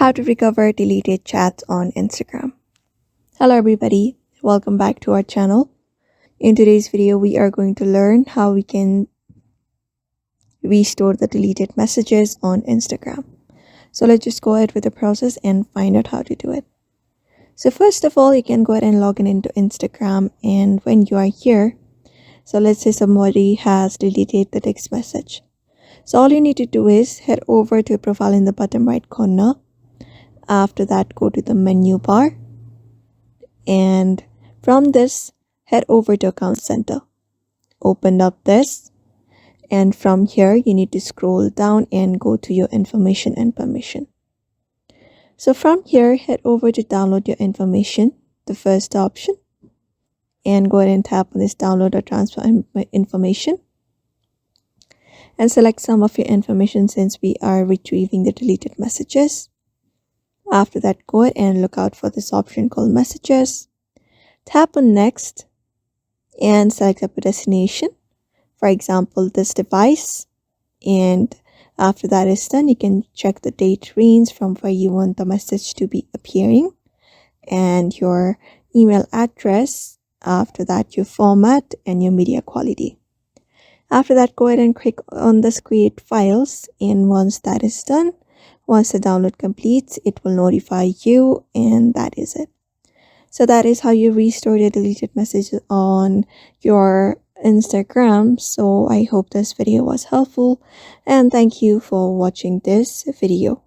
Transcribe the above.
How to recover deleted chats on Instagram. Hello everybody, welcome back to our channel. In today's video, we are going to learn how we can restore the deleted messages on Instagram. So let's just go ahead with the process and find out how to do it. So first of all, you can go ahead and log in into Instagram, and when you are here, so let's say somebody has deleted the text message. So all you need to do is head over to your profile in the bottom right corner. After that, go to the menu bar, and from this, head over to Account Center. Open up this, and from here, you need to scroll down and go to your information and permission. So from here, head over to download your information, the first option, and go ahead and tap on this download or transfer information, and select some of your information since we are retrieving the deleted messages. After that, go ahead and look out for this option called messages. Tap on next and select up a destination, for example this device, and after that is done, you can check the date range from where you want the message to be appearing and your email address. After that, your format and your media quality. After that, go ahead and click on this create files, and once that is done, once the download completes, it will notify you, and that is it. So that is how you restore your deleted messages on your Instagram. So I hope this video was helpful, and thank you for watching this video.